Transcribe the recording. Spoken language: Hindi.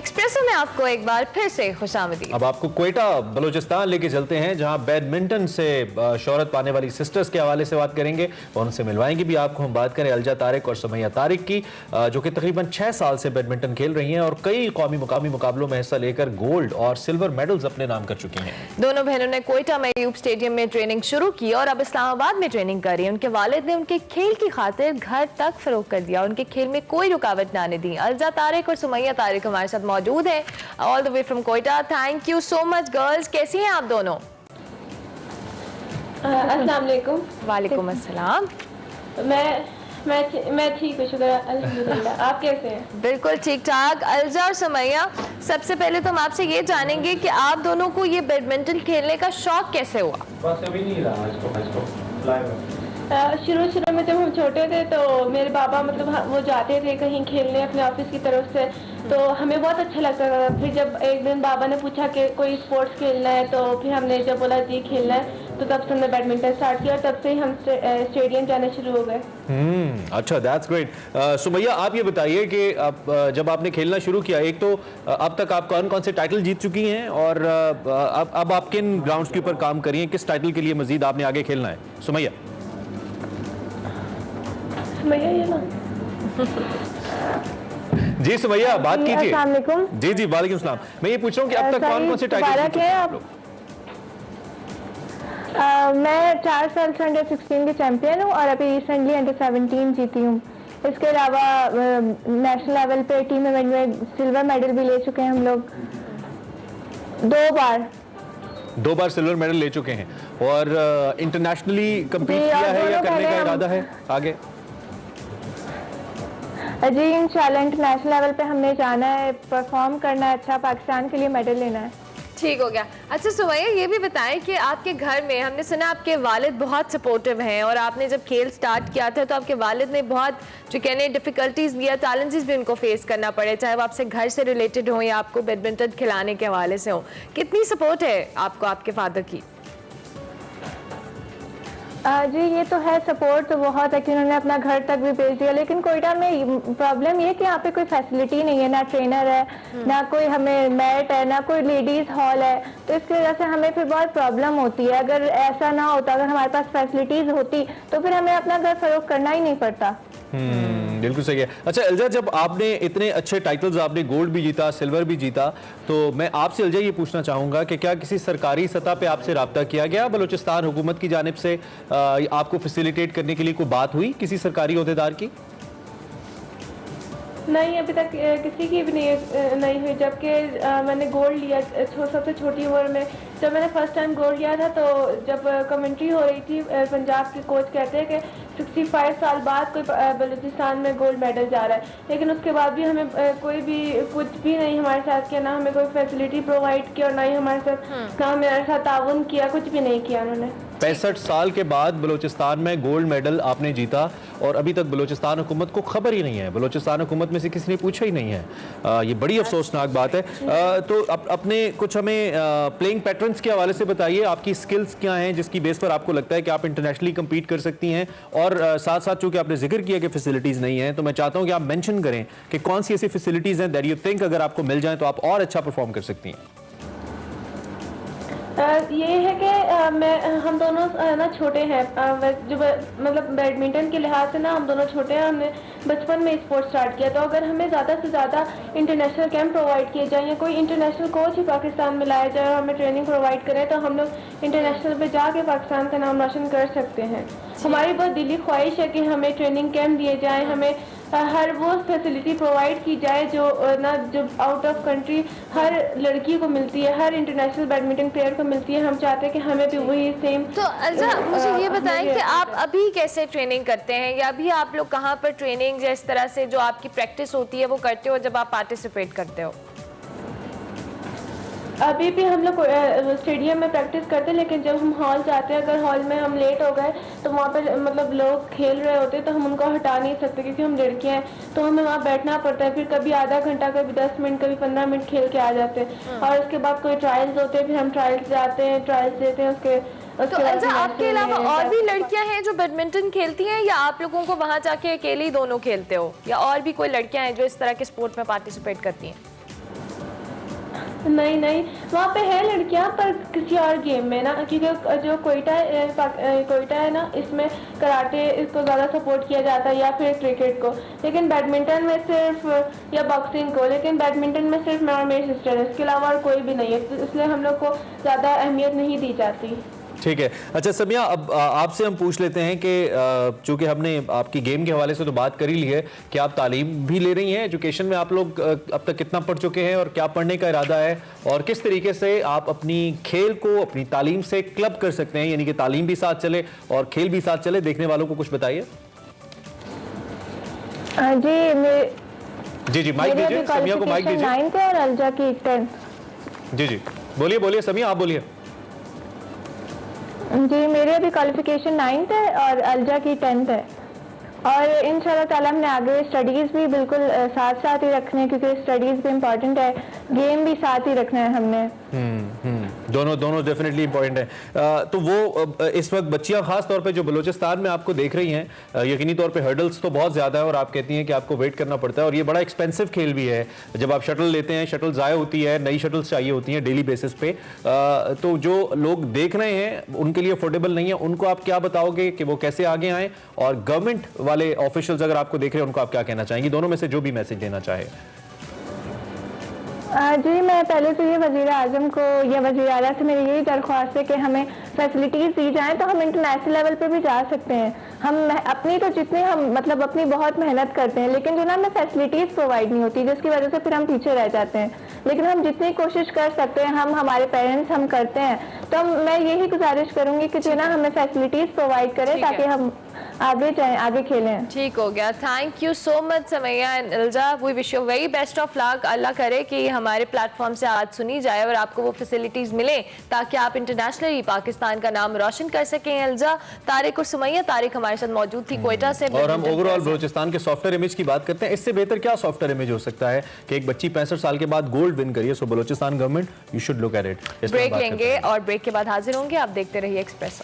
एक्सप्रेसो में आपको एक बार फिर से खुशामदीद। अब आपको क्वेटा बलूचिस्तान लेके चलते हैं, जहां बैडमिंटन से शोहरत पाने वाली सिस्टर्स के हवाले से बात करेंगे और उनसे मिलवाएंगे भी आपको। हम बात करें अलजा तारिक और सुमैया तारिक की, जो कि तकरीबन 6 साल से बैडमिंटन खेल रही हैं और कई कौमी मुकामी मुकाबलों में हिस्सा लेकर गोल्ड और सिल्वर मेडल्स अपने नाम कर चुकी हैं। दोनों बहनों ने क्वेटा में यूब स्टेडियम में ट्रेनिंग शुरू की और अब इस्लामाबाद में ट्रेनिंग कर रही है। उनके वालिद ने उनके खेल की खातिर घर तक फरोख्त कर दिया, उनके खेल में कोई रुकावट ना आने दी। अलजा तारिक और सुमैया तारिक हमारे साथ मौजूद है all the way from Quetta. Thank you so much girls, कैसी हैं आप दोनों? अस्सलाम वालेकुम। वालेकुम अस्सलाम। मैं ठीक हूँ, शुक्र अल्हम्दुलिल्लाह। आप कैसे हैं? बिल्कुल ठीक ठाक। अलजा और सुमैया, सबसे पहले तो हम आपसे ये जानेंगे कि आप दोनों को ये बैडमिंटन खेलने का शौक कैसे हुआ? शुरू में जब हम छोटे थे तो मेरे पापा मतलब वो जाते थे कहीं खेलने अपने ऑफिस की तरफ से, तो हमें बहुत अच्छा लगता था। फिर जब एक दिन बाबा ने पूछा कि कोई स्पोर्ट्स खेलना है, तो फिर हमने जब बोला जी खेलना है, तो तब से हमने बैडमिंटन स्टार्ट किया और तब से ही हम स्टेडियम जाने शुरू हो गए। अच्छा, दैट्स ग्रेट। सुमैया, आप ये बताइए कि जब आपने खेलना शुरू किया, एक तो अब तक आप कौन कौन से टाइटल जीत चुकी हैं और अब आप किन ग्राउंड्स के ऊपर काम करिए, किस टाइटल के लिए मजीद आपने आगे खेलना है? सुमैया ये ना जी, सुमैया बात कीजिए। अस्सलाम वालेकुम। जी जी, वालेकुम सलाम। मैं ये पूछ रहा हूँ कि अब तक कौन कौन से टाइटल जीत चुके हैं आप लोग? मैं 4 साल से अंडर 16 की चैंपियन हूँ और अभी रिसेंटली अंडर 17 जीती हूँ। इसके अलावा नेशनल लेवल पे टीम इवेंट में सिल्वर मेडल भी ले चुके हैं हम लोग 2 बार सिल्वर मेडल ले चुके हैं और इंटरनेशनली कंपीट किया है या करने का इरादा है आगे? जी इंशाल्लाह इंटरनेशनल लेवल पे हमने जाना है, परफॉर्म करना है, अच्छा पाकिस्तान के लिए मेडल लेना है। ठीक हो गया। अच्छा सुमैया, ये भी बताएं कि आपके घर में हमने सुना आपके वालिद बहुत सपोर्टिव हैं और आपने जब खेल स्टार्ट किया था तो आपके वालिद ने बहुत जो कहने डिफिकल्टीज भी या चैलेंजेस भी उनको फेस करना पड़े, चाहे वो आपसे घर से रिलेटेड हो या आपको बैडमिंटन खिलाने के हवाले से हो। कितनी सपोर्ट है आपको आपके फादर की? जी ये तो है, सपोर्ट तो बहुत है कि उन्होंने अपना घर तक भी भेज दिया, लेकिन कोयटा में प्रॉब्लम ये कि यहाँ पे कोई फैसिलिटी नहीं है, ना ट्रेनर है, ना कोई हमें मैट है, ना कोई लेडीज हॉल है, तो इसकी वजह से हमें फिर बहुत प्रॉब्लम होती है। अगर ऐसा ना होता, अगर हमारे पास फैसिलिटीज होती तो फिर हमें अपना घर फरोख्त करना ही नहीं पड़ता। बिल्कुल सही है। अच्छा अलजा, जब आपने इतने अच्छे टाइटल्स, आपने गोल्ड भी जीता, सिल्वर भी जीता, तो मैं आपसे अलजा ये पूछना चाहूँगा कि क्या किसी सरकारी सतह पे आपसे रब्ता किया गया बलूचिस्तान हुकूमत की जानिब से, आपको फैसिलिटेट करने के लिए कोई बात हुई किसी सरकारी ओहदेदार की? नहीं, अभी तक किसी की भी नहीं हुई। जबकि मैंने गोल्ड लिया सबसे छोटी उम्र में, जब मैंने फर्स्ट टाइम गोल्ड लिया था तो जब कमेंट्री हो रही थी पंजाब के कोच कहते हैं कि 65 साल बाद कोई बलूचिस्तान में गोल्ड मेडल जा रहा है, लेकिन उसके बाद भी हमें कोई भी कुछ भी नहीं हमारे साथ किया, ना हमें कोई फैसिलिटी प्रोवाइड किया और ना ही हमारे साथ ताउन किया, कुछ भी नहीं किया उन्होंने। 65 साल के बाद बलूचिस्तान में गोल्ड मेडल आपने जीता और अभी तक बलूचिस्तान हुकूमत को खबर ही नहीं है, बलूचिस्तान हुकूमत में से किसी ने पूछा ही नहीं है। ये बड़ी अफसोसनाक बात है। तो अपने कुछ हमें प्लेइंग पैटर्न्स के हवाले से बताइए, आपकी स्किल्स क्या हैं जिसकी बेस पर आपको लगता है कि आप इंटरनेशनली कम्पीट कर सकती हैं, और साथ साथ चूँकि आपने जिक्र किया कि फैसिलिटीज़ नहीं है, तो मैं चाहता हूँ कि आप मेंशन करें कि कौन सी ऐसी फैसिलिटीज़ हैं दैट यू थिंक अगर आपको मिल जाए तो आप और अच्छा परफॉर्म कर सकती हैं। ये है कि हम दोनों ना छोटे हैं, जो मतलब बैडमिंटन के लिहाज से ना हम दोनों छोटे हैं। हमने बचपन में स्पोर्ट्स स्टार्ट किया, तो अगर हमें ज़्यादा से ज़्यादा इंटरनेशनल कैंप प्रोवाइड किए जाए या कोई इंटरनेशनल कोच ही पाकिस्तान में लाया जाए और हमें ट्रेनिंग प्रोवाइड करें, तो हम लोग इंटरनेशनल पे जाके पाकिस्तान का नाम रोशन कर सकते हैं। हमारी बहुत दिली ख्वाहिश है कि हमें ट्रेनिंग कैंप दिए जाएँ, हमें हर वो फैसिलिटी प्रोवाइड की जाए जो आउट ऑफ कंट्री हर लड़की को मिलती है, हर इंटरनेशनल बैडमिंटन प्लेयर को मिलती है। हम चाहते हैं कि हमें भी वही सेम। तो अलजा मुझे ये बताएं कि आप अभी कैसे ट्रेनिंग करते हैं, या अभी आप लोग कहाँ पर ट्रेनिंग या इस तरह से जो आपकी प्रैक्टिस होती है वो करते हो जब आप पार्टिसिपेट करते हो? अभी भी हम लोग स्टेडियम में प्रैक्टिस करते हैं, लेकिन जब हम हॉल जाते हैं, अगर हॉल में हम लेट हो गए तो वहाँ पर मतलब लोग खेल रहे होते हैं तो हम उनको हटा नहीं सकते क्योंकि हम लड़कियाँ हैं, तो हमें वहाँ बैठना पड़ता है। फिर कभी आधा घंटा, कभी 10 मिनट, कभी 15 मिनट खेल के आ जाते हैं और उसके बाद कोई ट्रायल्स होते हैं, फिर हम ट्रायल्स जाते हैं, ट्रायल्स देते हैं। तो अच्छा, आपके अलावा और भी लड़कियां हैं जो बैडमिंटन खेलती हैं, या आप लोगों को वहाँ जाके अकेले ही दोनों खेलते हो, या और भी कोई लड़कियां हैं जो इस तरह के स्पोर्ट में पार्टिसिपेट करती हैं? नहीं नहीं, वहाँ पे है लड़कियाँ पर किसी और गेम में ना, क्योंकि जो कोयटा है ना, इसमें कराटे इसको ज़्यादा सपोर्ट किया जाता है या फिर क्रिकेट को, लेकिन बैडमिंटन में सिर्फ या बॉक्सिंग को, लेकिन बैडमिंटन में सिर्फ मैं और मेरी सिस्टर है, इसके अलावा और कोई भी नहीं है, तो इसलिए हम लोग को ज़्यादा अहमियत नहीं दी जाती। ठीक है। अच्छा समिया, अब आपसे हम पूछ लेते हैं कि चूंकि हमने आपकी गेम के हवाले से तो बात कर ही ली है कि आप तालीम भी ले रही हैं, एजुकेशन में आप लोग अब तक कितना पढ़ चुके हैं और क्या पढ़ने का इरादा है, और किस तरीके से आप अपनी खेल को अपनी तालीम से क्लब कर सकते हैं, यानी कि तालीम भी साथ चले और खेल भी साथ चले, देखने वालों को कुछ बताइए। जी माइक दीजिए, समिया को माइक दीजिए। 9th और अलजा की 10th। जी बोलिए समिया, आप बोलिए। जी मेरी अभी क्वालिफिकेशन 9th है और अलजा की 10th है, और इंशाल्लाह ताला हमने आगे स्टडीज़ भी बिल्कुल साथ साथ ही रखने हैं, क्योंकि स्टडीज़ भी इम्पोर्टेंट है, गेम भी साथ ही रखना है हमने। दोनों डेफिनेटली इंपॉर्टेंट है। तो वो इस वक्त बच्चियां खास तौर पे जो बलूचिस्तान में आपको देख रही हैं, यकीनी तौर पे हर्डल्स तो बहुत ज़्यादा है और आप कहती हैं कि आपको वेट करना पड़ता है, और ये बड़ा एक्सपेंसिव खेल भी है। जब आप शटल लेते हैं, शटल ज़ाया होती है, नई शटल्स चाहिए होती हैं डेली बेसिस पे, तो जो लोग देख रहे हैं उनके लिए अफोर्डेबल नहीं है, उनको आप क्या बताओगे कि वो कैसे आगे आएँ, और गवर्नमेंट वाले ऑफिशियल्स अगर आपको देख रहे हैं उनको आप क्या कहना चाहेंगे, दोनों में से जो भी मैसेज देना चाहे। जी मैं पहले से ये वज़ीर आज़म को या वज़ीर आला से मेरी यही दरख्वास्त है कि हमें फैसिलिटीज़ दी जाएं तो हम इंटरनेशनल लेवल पे भी जा सकते हैं। हम अपनी तो जितनी हम मतलब अपनी बहुत मेहनत करते हैं, लेकिन जो ना हमें फैसिलिटीज़ प्रोवाइड नहीं होती, जिसकी वजह से फिर हम पीछे रह जाते हैं। लेकिन हम जितनी कोशिश कर सकते हैं, हम हमारे पेरेंट्स हम करते हैं, तो मैं यही गुजारिश करूँगी कि जो ना हमें फैसिलिटीज़ प्रोवाइड करें ताकि हम आगे जाएं, आगे खेलें। ठीक हो गया। Thank you so much Sumaiya and Alja, we wish you very best of luck. Allah करे कि हमारे प्लेटफॉर्म से आज सुनी जाए और आपको वो फैसिलिटीज मिले ताकि आप इंटरनेशनली पाकिस्तान का नाम रोशन कर सकें। अलजा, तारिक और सुमैया, तारिक हमारे साथ मौजूद थी कोयटा से। और हम ओवरऑल बलूचिस्तान के सॉफ्टवेयर इमेज की बात करते हैं, इससे बेहतर क्या सॉफ्टवेयर इमेज हो सकता है कि एक बच्ची 65 साल के बाद गोल्ड विन करिए। So Balochistan government, you should look at it. Break लेंगे और ब्रेक के बाद हाजिर होंगे। आप देखते रहिए एक्सप्रेस।